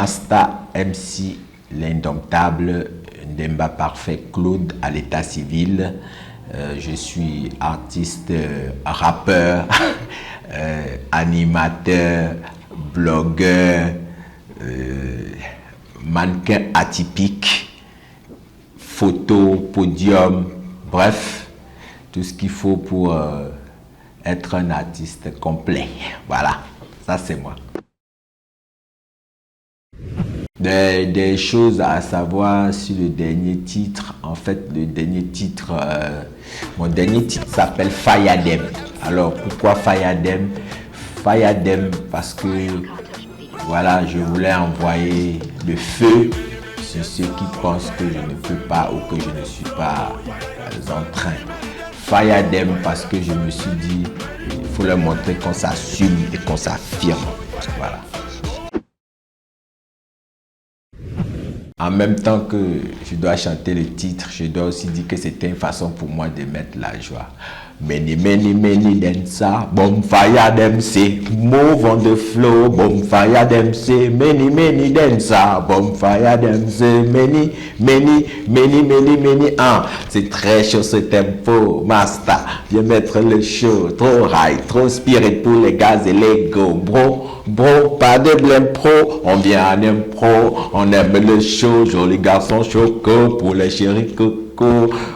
Masta MC, l'indomptable, Ndemba Parfait Claude à l'état civil. Je suis artiste, rappeur, animateur, blogueur, mannequin atypique, photo, podium, bref, tout ce qu'il faut pour être un artiste complet. Voilà, ça c'est moi. Des choses à savoir sur le dernier titre. En fait, le dernier titre, mon dernier titre s'appelle Fayadem. Alors, pourquoi Fayadem? Fayadem parce que, voilà, je voulais envoyer le feu sur ceux qui pensent que je ne peux pas ou que je ne suis pas en train. Fayadem parce que je me suis dit, il faut leur montrer qu'on s'assume et qu'on s'affirme. Voilà. En même temps que je dois chanter le titre, je dois aussi dire que c'était une façon pour moi de mettre la joie. Many, many, many dancer, bonfire them say, move on the floor, bonfire them say, many, many dancer, bonfire them say, many, many, many, many, many, c'est très chaud ce tempo, master, viens mettre le show, trop high, trop spirit pour les gaz et les go, bro, pas de blême pro, on vient en impro, on aime le show, joli garçon choco, pour les chéris coco.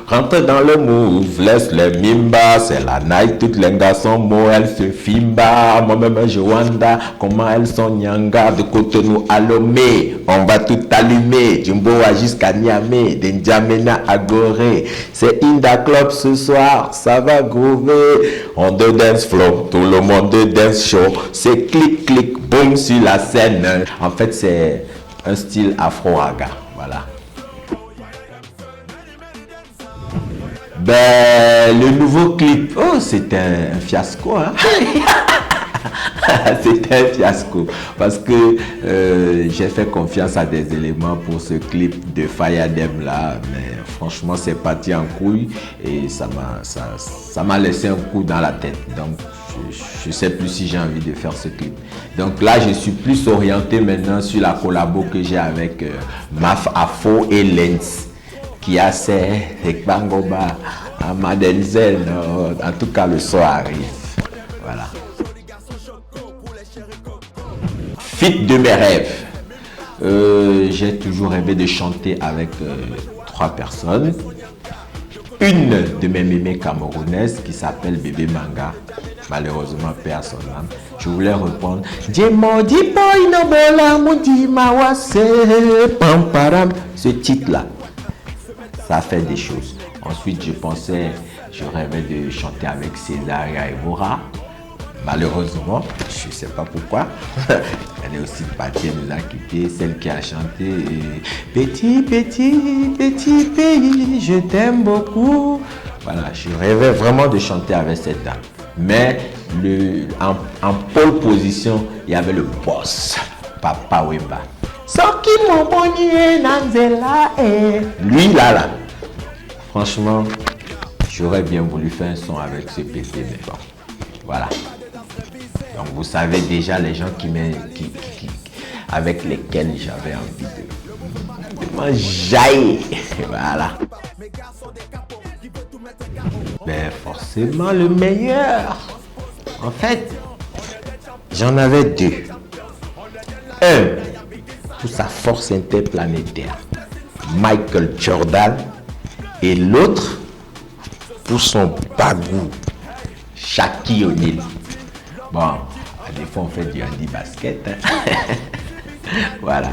Rentre dans le move, laisse les mimba, c'est la night, toutes les garçons mots, elles se fimba, moi-même je wanda, comment elles sont nyanga, de Cotonou à Lomé, on va tout allumer, Jumboa jusqu'à Niamey, d'Indiamena à Gorée, c'est Inda Club ce soir, ça va groover, on de dance floor, tout le monde de dance show, c'est clic clic boum sur la scène, en fait c'est un style afro-raga, voilà. Ben, le nouveau clip, oh, c'était un fiasco, hein? C'était un fiasco parce que j'ai fait confiance à des éléments pour ce clip de Fayadem là, mais franchement c'est parti en couille et ça m'a laissé un coup dans la tête. Donc je sais plus si j'ai envie de faire ce clip. Donc là je suis plus orienté maintenant sur la collabo que j'ai avec Maf Afo et Lens. Qui a ses Bangoba à Madenzel, en tout cas le soir arrive. Voilà. Feat de mes rêves. J'ai toujours rêvé de chanter avec 3 personnes. Une de mes mémés camerounaises qui s'appelle Bébé Manga. Malheureusement, perd son âme. Je voulais répondre. Ce titre-là. Ça fait des choses. Ensuite, je rêvais de chanter avec César et Evora. Malheureusement, je ne sais pas pourquoi. Elle est aussi partie, elle nous a quittés. Celle qui a chanté Petit, petit, petit pays, je t'aime beaucoup. Voilà, je rêvais vraiment de chanter avec cette dame. Mais en pole position, il y avait le boss, Papa Wemba. Lui là, franchement, j'aurais bien voulu faire un son avec ce PC, mais bon, voilà. Donc vous savez déjà les gens avec lesquels j'avais envie de m'enjailler, voilà. Mais forcément le meilleur. En fait, j'en avais 2. Un, pour sa force interplanétaire, Michael Jordan, et l'autre pour son bagou, Shaquille O'Neal. Bon, des fois on fait du handi basket. Voilà.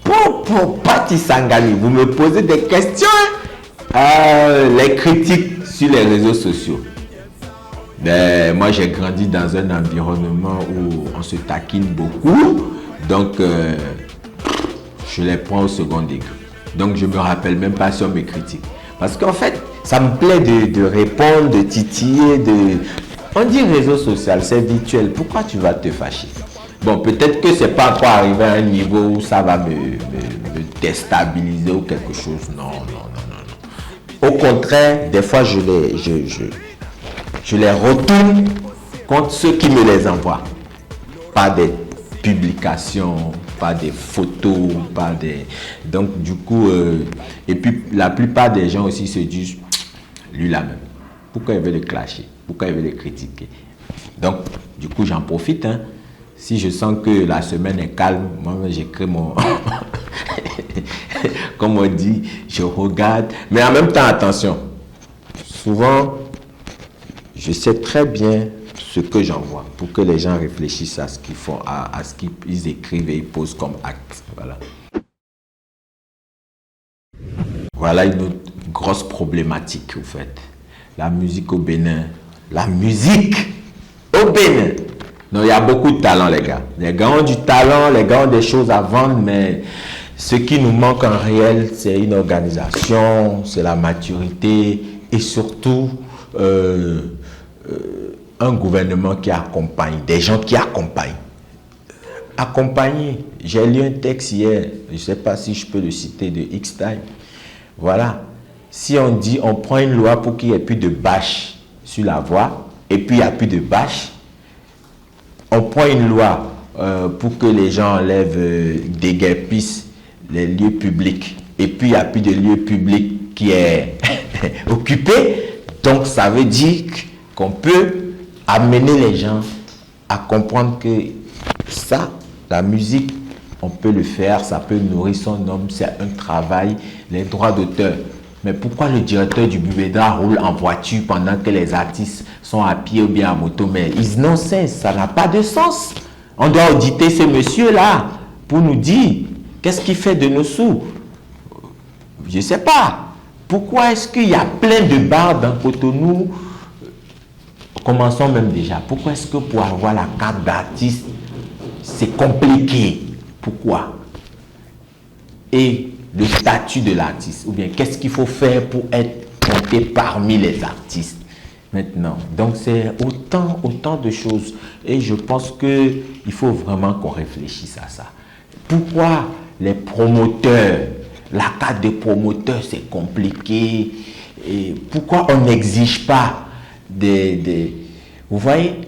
Pour Patti Sangani, vous me posez des questions. Les critiques sur les réseaux sociaux. Ben, moi j'ai grandi dans un environnement où on se taquine beaucoup, donc je les prends au second degré. Donc je me rappelle même pas si on me critique. Parce qu'en fait, ça me plaît de répondre, de titiller, On dit réseau social, c'est virtuel. Pourquoi tu vas te fâcher? Bon, peut-être que c'est pas encore arrivé à un niveau où ça va me déstabiliser ou quelque chose. Non. Au contraire, des fois, je les retourne contre ceux qui me les envoient. pas des publications, pas des photos, pas des... Donc du coup, et puis la plupart des gens aussi se disent, lui là même, pourquoi il veut le clasher, pourquoi il veut le critiquer. Donc du coup j'en profite, hein. Si je sens que la semaine est calme, moi j'écris mon... Comme on dit, je regarde. Mais en même temps, attention, souvent, je sais très bien ce que j'envoie pour que les gens réfléchissent à ce qu'ils font, à ce qu'ils écrivent et ils posent comme acte. Voilà. Voilà une autre grosse problématique, au fait. La musique au Bénin. La musique au Bénin. Non, il y a beaucoup de talent, les gars. Les gars ont du talent, les gars ont des choses à vendre, mais ce qui nous manque en réel, c'est une organisation, c'est la maturité et surtout un gouvernement qui accompagne, des gens qui accompagnent. Accompagner. J'ai lu un texte hier, je ne sais pas si je peux le citer, de X-Time. Voilà. Si on dit, on prend une loi pour qu'il n'y ait plus de bâches sur la voie, et puis il n'y a plus de bâches, on prend une loi pour que les gens enlèvent, déguerpissent les lieux publics, et puis il n'y a plus de lieu public qui est occupé. Donc ça veut dire qu'on peut amener les gens à comprendre que ça, la musique, on peut le faire, ça peut nourrir son homme, c'est un travail, les droits d'auteur. Mais pourquoi le directeur du Bubeda roule en voiture pendant que les artistes sont à pied ou bien à moto? Mais ils n'ont cesse, ça n'a pas de sens. On doit auditer ce monsieur-là pour nous dire qu'est-ce qu'il fait de nos sous. Je ne sais pas. Pourquoi est-ce qu'il y a plein de bars dans Cotonou? Commençons même déjà. Pourquoi est-ce que pour avoir la carte d'artiste, c'est compliqué? Pourquoi? Et le statut de l'artiste, ou bien qu'est-ce qu'il faut faire pour être compté parmi les artistes maintenant. Donc c'est autant de choses et je pense qu'il faut vraiment qu'on réfléchisse à ça. Pourquoi les promoteurs, la carte de promoteur c'est compliqué, et pourquoi on n'exige pas vous voyez,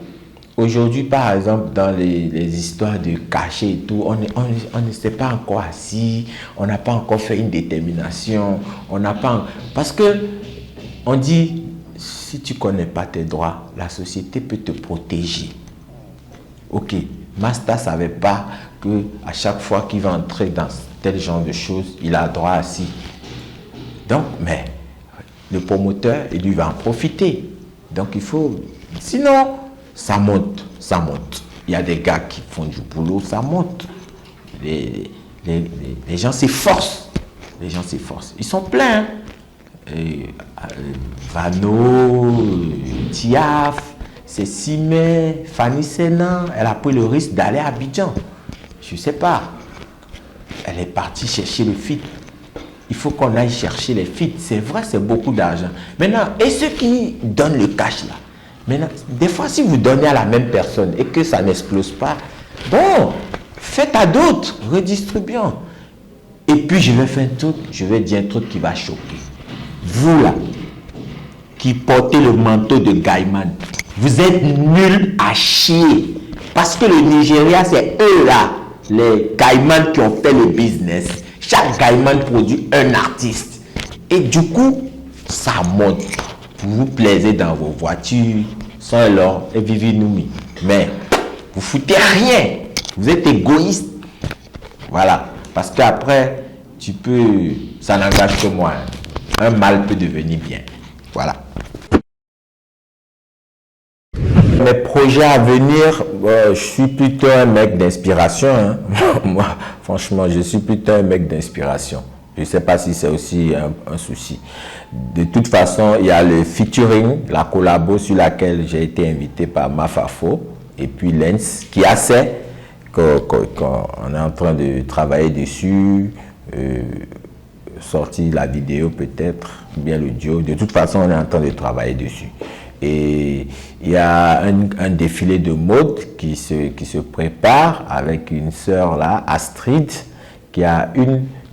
aujourd'hui, par exemple, dans les histoires de cachet et tout, on ne s'est pas encore assis, on n'a pas encore fait une détermination, on n'a pas... Parce que on dit, si tu ne connais pas tes droits, la société peut te protéger. Ok, Masta ne savait pas qu'à chaque fois qu'il va entrer dans tel genre de choses, il a droit à ci. Donc, mais le promoteur, il lui va en profiter. Donc, il faut... Sinon... ça monte, ça monte. Il y a des gars qui font du boulot, ça monte. Les gens s'efforcent. Les gens s'efforcent. Ils sont pleins. Vano, Tiaf, Cécimé, Fanny Sénan, elle a pris le risque d'aller à Abidjan. Je ne sais pas. Elle est partie chercher le feat. Il faut qu'on aille chercher les feats. C'est vrai, c'est beaucoup d'argent. Maintenant, et ceux qui donnent le cash là? Maintenant, des fois, si vous donnez à la même personne et que ça n'explose pas, bon, faites à d'autres, redistribuons. Et puis, je vais faire un truc, je vais dire un truc qui va choquer. Vous, là, qui portez le manteau de Gaiman, vous êtes nuls à chier. Parce que le Nigeria, c'est eux, là, les Gaiman qui ont fait le business. Chaque Gaiman produit un artiste. Et du coup, ça monte. Vous vous plaisez dans vos voitures, sans l'or et vivez nous. Mais vous foutez rien. Vous êtes égoïste. Voilà. Parce qu'après, tu peux... Ça n'engage que moi. Un mal peut devenir bien. Voilà. Mes projets à venir, je suis plutôt un mec d'inspiration. Hein. Moi, franchement, je suis plutôt un mec d'inspiration. Je ne sais pas si c'est aussi un souci. De toute façon, il y a le featuring, la collabo sur laquelle j'ai été invité par Mafafo et puis Lens, qui a assez qu'on est en train de travailler dessus, sortir la vidéo peut-être, bien le duo. De toute façon, on est en train de travailler dessus. Et il y a un défilé de mode qui se prépare avec une sœur là, Astrid, qui a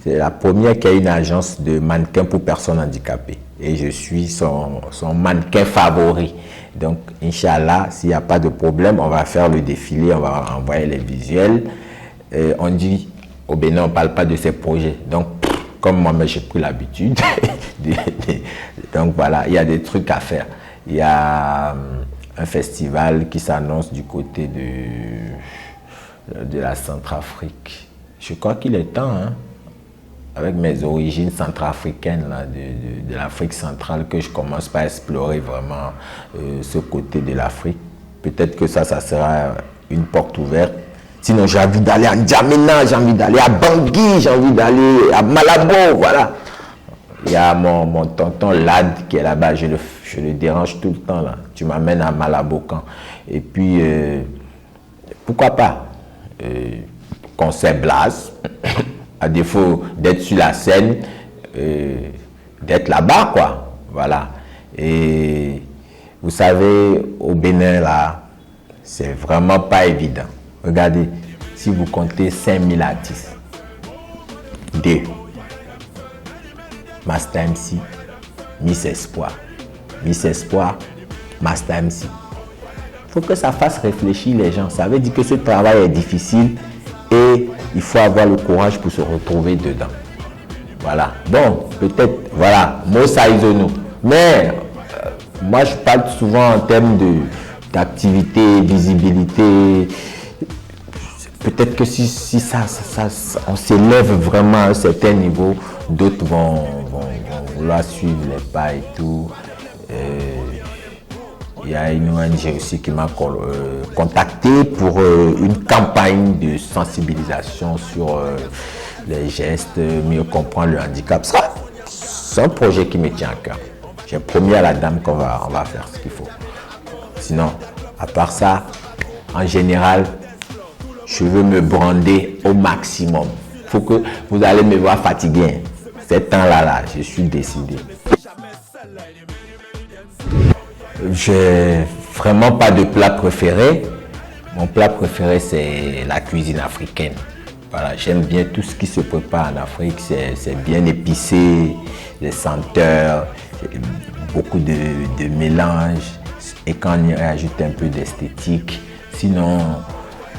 c'est la première qui a une agence de mannequins pour personnes handicapées. et je suis son mannequin favori. Donc, Inch'Allah, s'il n'y a pas de problème, on va faire le défilé, on va envoyer les visuels. On dit, au Bénin, on ne parle pas de ces projets. Donc, comme moi, j'ai pris l'habitude. Donc, voilà, il y a des trucs à faire. Il y a un festival qui s'annonce du côté de la Centrafrique. Je crois qu'il est temps, hein, avec mes origines centrafricaines là, de l'Afrique centrale, que je commence par explorer vraiment ce côté de l'Afrique. Peut-être que ça sera une porte ouverte. Sinon, j'ai envie d'aller à N'Djamena, j'ai envie d'aller à Bangui, j'ai envie d'aller à Malabo, voilà. Il y a mon tonton Lad qui est là-bas, je le dérange tout le temps là. Tu m'amènes à Malabo quand. Et puis, pourquoi pas concert Blaze, à défaut d'être sur la scène, d'être là-bas, quoi. Voilà. Et vous savez, au Bénin, là, c'est vraiment pas évident. Regardez, si vous comptez 5000 artistes, 2, Master MC, Miss Espoir, Master MC. Il faut que ça fasse réfléchir les gens. Ça veut dire que ce travail est difficile et il faut avoir le courage pour se retrouver dedans. Voilà. Bon, peut-être, voilà, Mosa Izono. Mais moi, je parle souvent en termes d'activité, visibilité. Peut-être que si on s'élève vraiment à un certain niveau, d'autres vont vouloir suivre les pas et tout. Il y a une ONG aussi qui m'a contacté pour une campagne de sensibilisation sur les gestes, mieux comprendre le handicap. C'est un projet qui me tient à cœur. J'ai promis à la dame qu'on va faire ce qu'il faut. Sinon, à part ça, en général, je veux me brander au maximum. Il faut que vous allez me voir fatigué. Ces temps-là, je suis décidé. J'ai vraiment pas de plat préféré. Mon plat préféré, c'est la cuisine africaine. Voilà, j'aime bien tout ce qui se prépare en Afrique. C'est bien épicé, les senteurs, beaucoup de mélanges. Et quand on y ajoute un peu d'esthétique, sinon...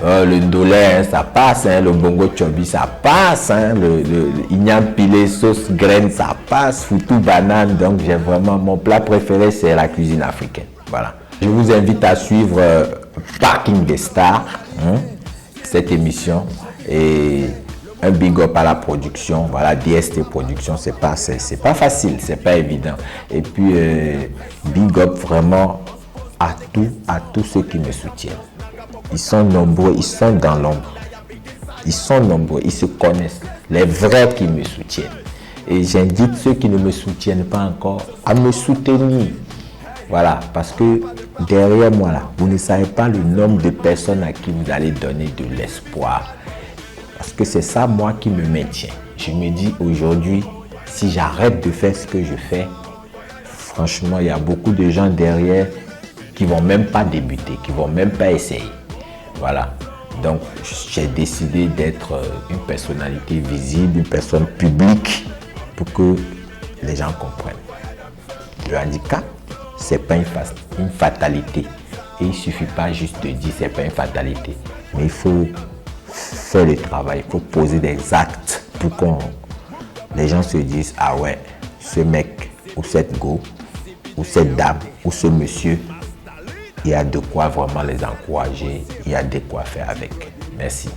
le ndolé, ça passe, hein, le bongo chobi, ça passe, hein, le ignam pilé, sauce graine, ça passe, foutou banane. Donc, j'ai vraiment, mon plat préféré, c'est la cuisine africaine. Voilà. Je vous invite à suivre Parking des Stars, hein, cette émission. Et un big up à la production. Voilà, DST Production, c'est pas facile, c'est pas évident. Et puis, big up vraiment à tous ceux qui me soutiennent. Ils sont nombreux, ils sont dans l'ombre. Ils sont nombreux, ils se connaissent. Les vrais qui me soutiennent. Et j'invite ceux qui ne me soutiennent pas encore à me soutenir. Voilà, parce que derrière moi, là, vous ne savez pas le nombre de personnes à qui vous allez donner de l'espoir. Parce que c'est ça, moi, qui me maintient. Je me dis aujourd'hui, si j'arrête de faire ce que je fais, franchement, il y a beaucoup de gens derrière qui ne vont même pas débuter, qui ne vont même pas essayer. Voilà, donc j'ai décidé d'être une personnalité visible, une personne publique pour que les gens comprennent. Le handicap, ce n'est pas une fatalité. Et il ne suffit pas juste de dire que ce n'est pas une fatalité. Mais il faut faire le travail, il faut poser des actes pour que les gens se disent « Ah ouais, ce mec ou cette go, ou cette dame, ou ce monsieur, il y a de quoi vraiment les encourager, il y a de quoi faire avec. » Merci.